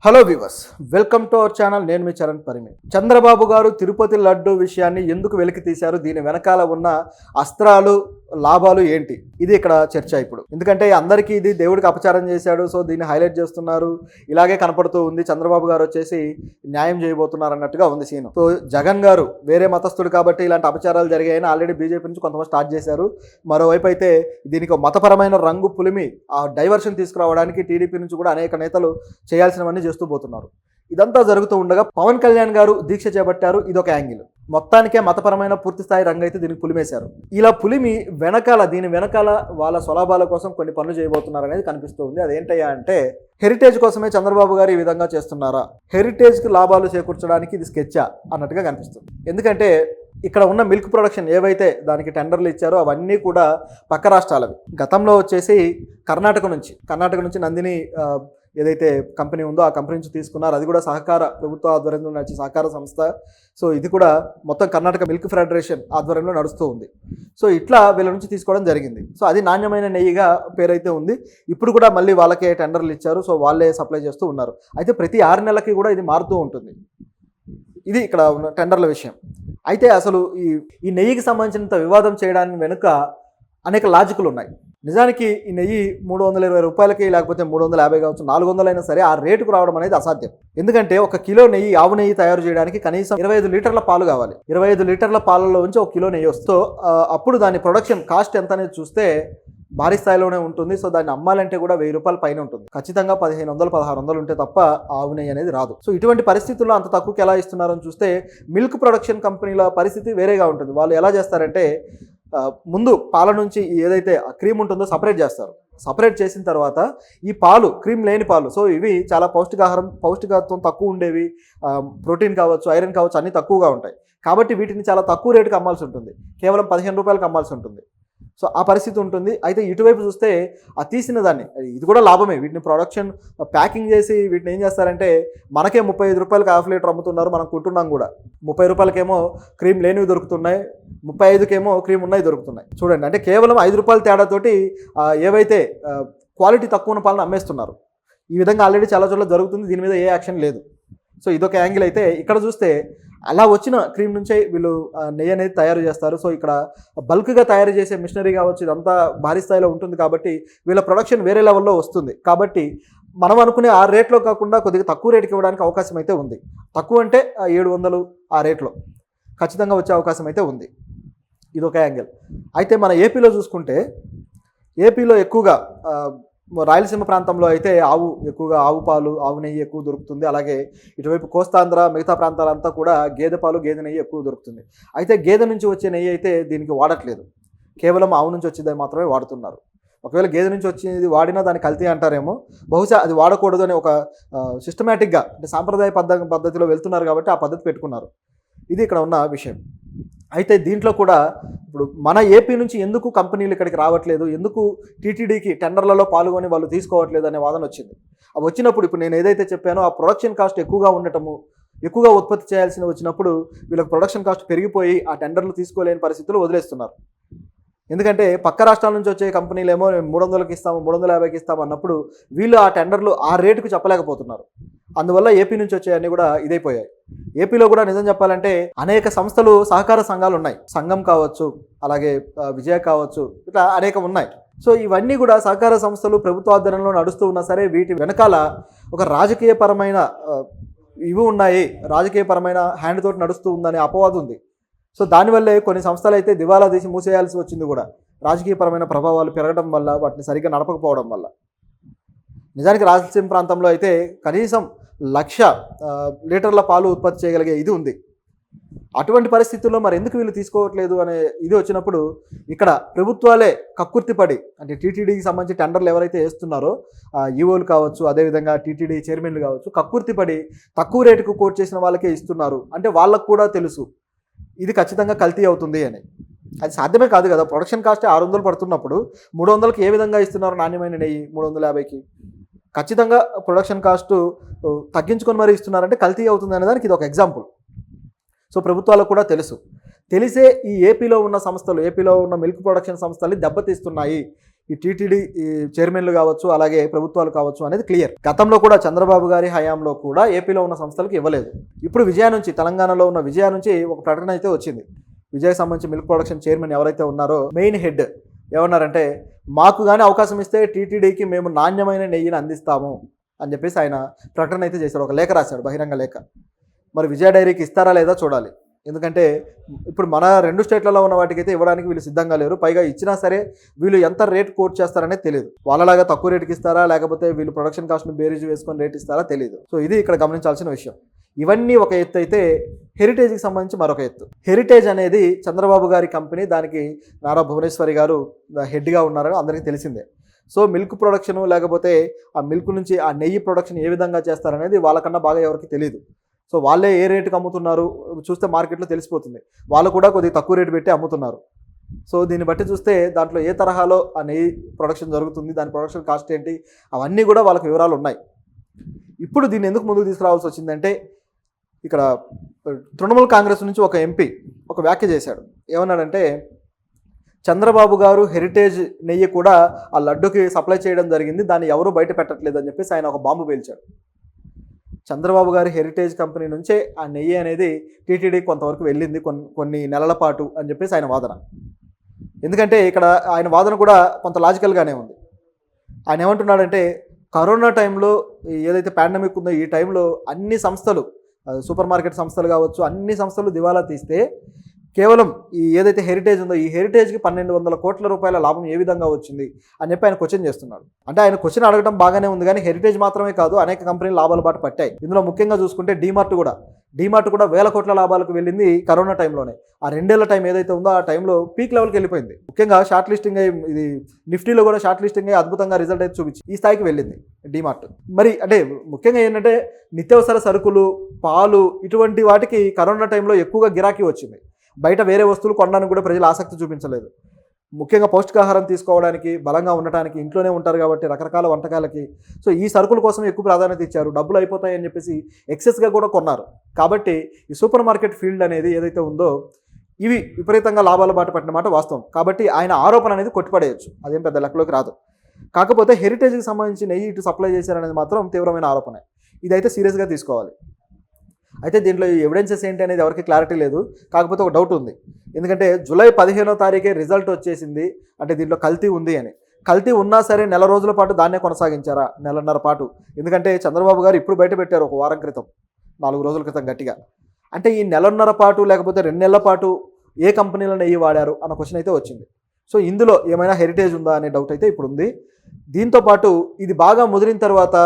Hello viewers, welcome to our channel. నేను మీ చరణ్ పరిమి. చంద్రబాబు గారు తిరుపతి లడ్డు విషయాన్ని ఎందుకు వెలికి తీశారు, దీని వెనకాల ఉన్న అస్త్రాలు లాభాలు ఏంటి, ఇది ఇక్కడ చర్చ. ఇప్పుడు ఎందుకంటే అందరికీ ఇది దేవుడికి అపచారం చేశాడు, సో దీన్ని హైలైట్ చేస్తున్నారు, ఇలాగే కనపడుతూ ఉంది. చంద్రబాబు గారు వచ్చేసి న్యాయం చేయబోతున్నారు అన్నట్టుగా ఉంది సీన్. సో జగన్ గారు వేరే మతస్థుడు కాబట్టి ఇలాంటి అపచారాలు జరిగాయని ఆల్రెడీ బీజేపీ నుంచి కొంతమంది స్టార్ట్ చేశారు. మరోవైపు అయితే దీనికి మతపరమైన రంగు పులిమి ఆ డైవర్షన్ తీసుకురావడానికి టీడీపీ నుంచి కూడా అనేక నేతలు చేయాల్సినవన్నీ చేస్తూ పోతున్నారు. ఇదంతా జరుగుతూ ఉండగా పవన్ కళ్యాణ్ గారు దీక్ష చేపట్టారు. ఇదొక యాంగిల్. మొత్తానికే మతపరమైన పూర్తి స్థాయి రంగు అయితే దీనికి పులిమేశారు. ఇలా పులిమి వెనకాల దీని వెనకాల వాళ్ళ స్వలాభాల కోసం కొన్ని పనులు చేయబోతున్నారు అనేది కనిపిస్తూ ఉంది. అదేంటయ్యా అంటే, హెరిటేజ్ కోసమే చంద్రబాబు గారు ఈ విధంగా చేస్తున్నారా, హెరిటేజ్కి లాభాలు చేకూర్చడానికి ఇది స్కెచ్చా అన్నట్టుగా కనిపిస్తుంది. ఎందుకంటే ఇక్కడ ఉన్న మిల్క్ ప్రొడక్షన్ ఏవైతే దానికి టెండర్లు ఇచ్చారో అవన్నీ కూడా పక్క రాష్ట్రాలవి. గతంలో వచ్చేసి కర్ణాటక నుంచి నందిని ఏదైతే కంపెనీ ఉందో ఆ కంపెనీ నుంచి తీసుకున్నారు. అది కూడా సహకార ప్రభుత్వ ఆధ్వర్యంలో నడిచే సహకార సంస్థ. సో ఇది కూడా మొత్తం కర్ణాటక మిల్క్ ఫెడరేషన్ ఆధ్వర్యంలో నడుస్తూ ఉంది. సో ఇట్లా వీళ్ళ నుంచి తీసుకోవడం జరిగింది. సో అది నాణ్యమైన నెయ్యిగా పేరైతే ఉంది. ఇప్పుడు కూడా మళ్ళీ వాళ్ళకే టెండర్లు ఇచ్చారు. సో వాళ్ళే సప్లై చేస్తూ ఉన్నారు. అయితే ప్రతి 6 నెలలకి కూడా ఇది మారుతూ ఉంటుంది. ఇది ఇక్కడ ఉన్న టెండర్ల విషయం. అయితే అసలు ఈ నెయ్యికి సంబంధించినంత వివాదం చేయడానికి వెనుక అనేక లాజిక్లు ఉన్నాయి. నిజానికి ఈ నెయ్యి 320 రూపాయలకి, లేకపోతే 350 కావచ్చు, 400 అయినా సరే ఆ రేటుకు రావడం అనేది అసాధ్యం. ఎందుకంటే 1 కిలో నెయ్యి, ఆవు నెయ్యి తయారు చేయడానికి కనీసం 25 లీటర్ల పాలు కావాలి. 25 లీటర్ల పాలలో నుంచి 1 కిలో నెయ్యి వస్తూ అప్పుడు దాని ప్రొడక్షన్ కాస్ట్ ఎంత అనేది చూస్తే భారీ స్థాయిలోనే ఉంటుంది. సో దాన్ని అమ్మాలంటే కూడా 1000 రూపాయల పైన ఉంటుంది. ఖచ్చితంగా 1500, 1600 ఉంటే తప్ప ఆవు నెయ్యి అనేది రాదు. సో ఇటువంటి పరిస్థితుల్లో అంత తక్కువకి ఎలా ఇస్తున్నారని చూస్తే మిల్క్ ప్రొడక్షన్ కంపెనీల పరిస్థితి వేరేగా ఉంటుంది. వాళ్ళు ఎలా చేస్తారంటే, ముందు పాల నుంచి ఏదైతే క్రీమ్ ఉంటుందో సపరేట్ చేస్తారు. సపరేట్ చేసిన తర్వాత ఈ పాలు, క్రీమ్ లేని పాలు, సో ఇవి చాలా పౌష్టికత్వం తక్కువ ఉండేవి, ప్రోటీన్ కావచ్చు, ఐరన్ కావచ్చు, అన్నీ తక్కువగా ఉంటాయి. కాబట్టి వీటిని చాలా తక్కువ రేటుకి అమ్మాల్సి ఉంటుంది. కేవలం 15 రూపాయలకు అమ్మాల్సి ఉంటుంది. సో ఆ పరిస్థితి ఉంటుంది. అయితే ఇటువైపు చూస్తే ఆ తీసిన దాన్ని, ఇది కూడా లాభమే. వీటిని ప్రొడక్షన్ ప్యాకింగ్ చేసి వీటిని ఏం చేస్తారంటే, మనకే 35 రూపాయలకి హాఫ్ లీటర్ అమ్ముతున్నారు, మనం కొంటున్నాం కూడా. 30 రూపాయలకేమో క్రీమ్ లేనివి దొరుకుతున్నాయి, 35కేమో క్రీమ్ ఉన్నాయి దొరుకుతున్నాయి. చూడండి, అంటే కేవలం 5 రూపాయల తేడాతోటి ఏవైతే క్వాలిటీ తక్కువ ఉన్న పాలను అమ్మేస్తున్నారు. ఈ విధంగా ఆల్రెడీ చాలా చోట్ల జరుగుతుంది. దీని మీద ఏ యాక్షన్ లేదు. సో ఇదొక యాంగిల్. అయితే ఇక్కడ చూస్తే అలా వచ్చిన క్రీమ్ నుంచే వీళ్ళు నెయ్యి అనేది తయారు చేస్తారు. సో ఇక్కడ బల్క్గా తయారు చేసే మిషనరీ కావచ్చు, ఇదంతా భారీ స్థాయిలో ఉంటుంది. కాబట్టి వీళ్ళ ప్రొడక్షన్ వేరే లెవెల్లో వస్తుంది. కాబట్టి మనం అనుకునే ఆ రేట్లో కాకుండా కొద్దిగా తక్కువ రేటుకి ఇవ్వడానికి అవకాశం అయితే ఉంది. తక్కువ అంటే 700 ఆ రేట్లో ఖచ్చితంగా వచ్చే అవకాశం అయితే ఉంది. ఇదొక యాంగిల్. అయితే మన ఏపీలో చూసుకుంటే, ఏపీలో ఎక్కువగా రాయలసీమ ప్రాంతంలో అయితే ఎక్కువగా ఆవు పాలు, ఆవు నెయ్యి ఎక్కువ దొరుకుతుంది. అలాగే ఇటువైపు కోస్తాంధ్ర, మిగతా ప్రాంతాలంతా కూడా గేదె పాలు, గేదె నెయ్యి ఎక్కువ దొరుకుతుంది. అయితే గేదె నుంచి వచ్చే నెయ్యి అయితే దీనికి వాడట్లేదు. కేవలం ఆవు నుంచి వచ్చేది మాత్రమే వాడుతున్నారు. ఒకవేళ గేదె నుంచి వచ్చేది వాడినా దాన్ని కల్తీ అంటారేమో. బహుశా అది వాడకూడదు అని ఒక సిస్టమేటిక్గా, అంటే సాంప్రదాయ పద్ధతిలో వెళ్తున్నారు కాబట్టి ఆ పద్ధతి పెట్టుకున్నారు. ఇది ఇక్కడ ఉన్న విషయం. అయితే దీంట్లో కూడా ఇప్పుడు మన ఏపీ నుంచి ఎందుకు కంపెనీలు ఇక్కడికి రావట్లేదు, ఎందుకు టీటీడీకి టెండర్లలో పాల్గొని వాళ్ళు తీసుకోవట్లేదు అనే వాదన వచ్చింది. అవి వచ్చినప్పుడు ఇప్పుడు నేను ఏదైతే చెప్పానో ఆ ప్రొడక్షన్ కాస్ట్ ఎక్కువగా ఉండటము, ఎక్కువగా ఉత్పత్తి చేయాల్సిన వచ్చినప్పుడు వీళ్ళకి ప్రొడక్షన్ కాస్ట్ పెరిగిపోయి ఆ టెండర్లు తీసుకోలేని పరిస్థితులు వదిలేస్తున్నారు. ఎందుకంటే పక్క రాష్ట్రాల నుంచి వచ్చే కంపెనీలేమో 300కి ఇస్తాము, 350కి ఇస్తాము అన్నప్పుడు వీళ్ళు ఆ టెండర్లు ఆ రేటుకు చెప్పలేకపోతున్నారు. అందువల్ల ఏపీ నుంచి వచ్చేవన్నీ కూడా ఇదైపోయాయి. ఏపీలో కూడా నిజం చెప్పాలంటే అనేక సంస్థలు, సహకార సంఘాలు ఉన్నాయి. సంఘం కావచ్చు, అలాగే విజయ కావచ్చు, ఇట్లా అనేకం ఉన్నాయి. సో ఇవన్నీ కూడా సహకార సంస్థలు ప్రభుత్వ ఆధ్వర్యంలో నడుస్తూ ఉన్నా సరే వీటి వెనకాల ఒక రాజకీయపరమైన ఉన్నాయి, రాజకీయపరమైన హ్యాండ్ తోటి నడుస్తూ ఉందనే అపవాదం ఉంది. సో దానివల్లే కొన్ని సంస్థలు అయితే దివాలా తీసి మూసేయాల్సి వచ్చింది కూడా, రాజకీయపరమైన ప్రభావాలు పెరగడం వల్ల, వాటిని సరిగ్గా నడపకపోవడం వల్ల. నిజానికి రాయలసీమ ప్రాంతంలో అయితే కనీసం 1,00,000 లీటర్ల పాలు ఉత్పత్తి చేయగలిగే ఇది ఉంది. అటువంటి పరిస్థితుల్లో మరి ఎందుకు వీళ్ళు తీసుకోవట్లేదు అనే ఇది వచ్చినప్పుడు ఇక్కడ ప్రభుత్వాలే కక్కుర్తిపడి, అంటే టీటీడీకి సంబంధించి టెండర్లు ఎవరైతే వేస్తున్నారో ఈఓలు కావచ్చు, అదేవిధంగా టీటీడీ చైర్మన్లు కావచ్చు, కక్కుర్తిపడి తక్కువ రేటుకు కోట్ చేసిన వాళ్ళకే ఇస్తున్నారు. అంటే వాళ్ళకు కూడా తెలుసు ఇది ఖచ్చితంగా కల్తీ అవుతుంది అని. అది సాధ్యమే కాదు కదా. ప్రొడక్షన్ కాస్ట్ 600 పడుతున్నప్పుడు 300కి ఏ విధంగా ఇస్తున్నారు నాణ్యమైన నెయ్యి 350కి? ఖచ్చితంగా ప్రొడక్షన్ కాస్ట్ తగ్గించుకొని మరీ ఇస్తున్నారంటే కల్తీ అవుతుంది అనే దానికి ఇది ఒక ఎగ్జాంపుల్. సో ప్రభుత్వాలకు కూడా తెలిసే ఈ ఏపీలో ఉన్న సంస్థలు, ఏపీలో ఉన్న మిల్క్ ప్రొడక్షన్ సంస్థల్ని దెబ్బతీస్తున్నాయి. ఈ టీటీడీ ఈ చైర్మన్లు కావచ్చు, అలాగే ప్రభుత్వాలు కావచ్చు అనేది క్లియర్. గతంలో కూడా చంద్రబాబు గారి హయాంలో కూడా ఏపీలో ఉన్న సంస్థలకు ఇవ్వలేదు. ఇప్పుడు విజయ నుంచి, తెలంగాణలో ఉన్న విజయ నుంచి ఒక ప్రకటన అయితే వచ్చింది. విజయకి సంబంధించి మిల్క్ ప్రొడక్షన్ చైర్మన్ ఎవరైతే ఉన్నారో మెయిన్ హెడ్ ఏమన్నారంటే, మాకు కానీ అవకాశం ఇస్తే టీటీడీకి మేము నాణ్యమైన నెయ్యిని అందిస్తాము అని చెప్పేసి ఆయన ప్రకటన అయితే చేశారు. ఒక లేఖ రాశాడు, బహిరంగ లేఖ. మరి విజయ డైరీకి ఇస్తారా లేదా చూడాలి. ఎందుకంటే ఇప్పుడు మన 2 స్టేట్లలో ఉన్న వాటికైతే ఇవ్వడానికి వీళ్ళు సిద్ధంగా లేరు. పైగా ఇచ్చినా సరే వీళ్ళు ఎంత రేట్ కోట్ చేస్తారనేది తెలియదు. వాళ్ళలాగా తక్కువ రేటుకి ఇస్తారా, లేకపోతే వీళ్ళు ప్రొడక్షన్ కాస్ట్ని బేరీజ్ వేసుకొని రేట్ ఇస్తారా తెలియదు. సో ఇది ఇక్కడ గమనించాల్సిన విషయం. ఇవన్నీ ఒక ఎత్తు అయితే, హెరిటేజ్కి సంబంధించి మరొక ఎత్తు. హెరిటేజ్ అనేది చంద్రబాబు గారి కంపెనీ. దానికి నారా భువనేశ్వరి గారు హెడ్గా ఉన్నారని అందరికీ తెలిసిందే. సో మిల్క్ ప్రొడక్షన్, లేకపోతే ఆ మిల్క్ నుంచి ఆ నెయ్యి ప్రొడక్షన్ ఏ విధంగా చేస్తారనేది వాళ్ళకన్నా బాగా ఎవరికి తెలియదు. సో వాళ్ళే ఏ రేటుకి అమ్ముతున్నారు చూస్తే మార్కెట్లో తెలిసిపోతుంది. వాళ్ళు కూడా కొద్దిగా తక్కువ రేటు పెట్టి అమ్ముతున్నారు. సో దీన్ని బట్టి చూస్తే దాంట్లో ఏ తరహాలో ఆ నెయ్యి ప్రొడక్షన్ జరుగుతుంది, దాని ప్రొడక్షన్ కాస్ట్ ఏంటి, అవన్నీ కూడా వాళ్ళకి వివరాలు ఉన్నాయి. ఇప్పుడు దీన్ని ఎందుకు ముందుకు తీసుకురావాల్సి వచ్చిందంటే, ఇక్కడ తృణమూల్ కాంగ్రెస్ నుంచి ఒక ఎంపీ ఒక వ్యాఖ్య చేశాడు. ఏమన్నాడంటే, చంద్రబాబు గారు హెరిటేజ్ నెయ్యి కూడా ఆ లడ్డుకి సప్లై చేయడం జరిగింది, దాన్ని ఎవరూ బయట పెట్టట్లేదు అని చెప్పేసి ఆయన ఒక బాంబు పేల్చాడు. చంద్రబాబు గారి హెరిటేజ్ కంపెనీ నుంచే ఆ నెయ్యి అనేది టీటీడీ కొంతవరకు వెళ్ళింది, కొన్ని నెలల పాటు అని చెప్పేసి ఆయన వాదన. ఎందుకంటే ఇక్కడ ఆయన వాదన కూడా కొంత లాజికల్గానే ఉంది. ఆయన ఏమంటున్నాడంటే, కరోనా టైంలో ఏదైతే పాండమిక్ ఉందో ఈ టైంలో అన్ని సంస్థలు, సూపర్ మార్కెట్ సంస్థలు కావచ్చు, అన్ని సంస్థలు దివాలా తీస్తే కేవలం ఈ ఏదైతే హెరిటేజ్ ఉందో ఈ హెరిటేజ్కి 1200 కోట్ల రూపాయల లాభం ఏ విధంగా వచ్చింది అని చెప్పి ఆయన క్వశ్చన్ చేస్తున్నాడు. అంటే ఆయన క్వశ్చన్ అడగడం బాగానే ఉంది, కానీ హెరిటేజ్ మాత్రమే కాదు, అనేక కంపెనీలు లాభాల బాట పట్టాయి. ఇందులో ముఖ్యంగా చూసుకుంటే డీమార్ట్ కూడా 1000 కోట్ల లాభాలకు వెళ్ళింది కరోనా టైంలోనే. ఆ 2 ఏళ్ల టైం ఏదైతే ఉందో ఆ టైంలో పీక్ లెవెల్కి వెళ్ళిపోయింది. ముఖ్యంగా షార్ట్ లిస్టింగ్ అయ్యి, ఇది నిఫ్టీలో కూడా షార్ట్ లిస్టింగ్ అయ్యి అద్భుతంగా రిజల్ట్ అయితే చూపించి ఈ స్థాయికి వెళ్ళింది డీమార్ట్. మరి అంటే ముఖ్యంగా ఏంటంటే నిత్యావసర సరుకులు, పాలు, ఇటువంటి వాటికి కరోనా టైంలో ఎక్కువగా గిరాకీ వచ్చింది. బయట వేరే వస్తువులు కొనడానికి కూడా ప్రజలు ఆసక్తి చూపించలేదు. ముఖ్యంగా పౌష్టికాహారం తీసుకోవడానికి, బలంగా ఉండటానికి, ఇంట్లోనే ఉంటారు కాబట్టి రకరకాల వంటకాలకి, సో ఈ సరుకుల కోసం ఎక్కువ ప్రాధాన్యత ఇచ్చారు. డబ్బులు అయిపోతాయి అని చెప్పేసి ఎక్సెస్గా కూడా కొన్నారు. కాబట్టి ఈ సూపర్ మార్కెట్ ఫీల్డ్ అనేది ఏదైతే ఉందో ఇవి విపరీతంగా లాభాల బాట పట్టిన మాట వాస్తవం. కాబట్టి ఆయన ఆరోపణ అనేది కొట్టిపడేయచ్చు, అదేం పెద్ద లెక్కలోకి రాదు. కాకపోతే హెరిటేజ్కి సంబంధించి నెయ్యి ఇటు సప్లై చేశారనేది మాత్రం తీవ్రమైన ఆరోపణ. ఇదైతే సీరియస్గా తీసుకోవాలి. అయితే దీంట్లో ఈ ఎవిడెన్సెస్ ఏంటి అనేది ఎవరికి క్లారిటీ లేదు. కాకపోతే ఒక డౌట్ ఉంది. ఎందుకంటే జూలై 15వ తారీఖే రిజల్ట్ వచ్చేసింది, అంటే దీంట్లో కల్తీ ఉంది అని. కల్తీ ఉన్నా సరే నెల రోజుల పాటు దాన్నే కొనసాగించారా, నెలన్నర పాటు? ఎందుకంటే చంద్రబాబు గారు ఇప్పుడు బయట పెట్టారు ఒక వారం క్రితం, 4 రోజుల క్రితం గట్టిగా. అంటే ఈ నెలన్నర పాటు లేకపోతే 2 నెలల పాటు ఏ కంపెనీలో నెయ్యి వాడారు అన్న క్వశ్చన్ అయితే వచ్చింది. సో ఇందులో ఏమైనా హెరిటేజ్ ఉందా అనే డౌట్ అయితే ఇప్పుడు ఉంది. దీంతోపాటు ఇది బాగా ముదిరిన తర్వాత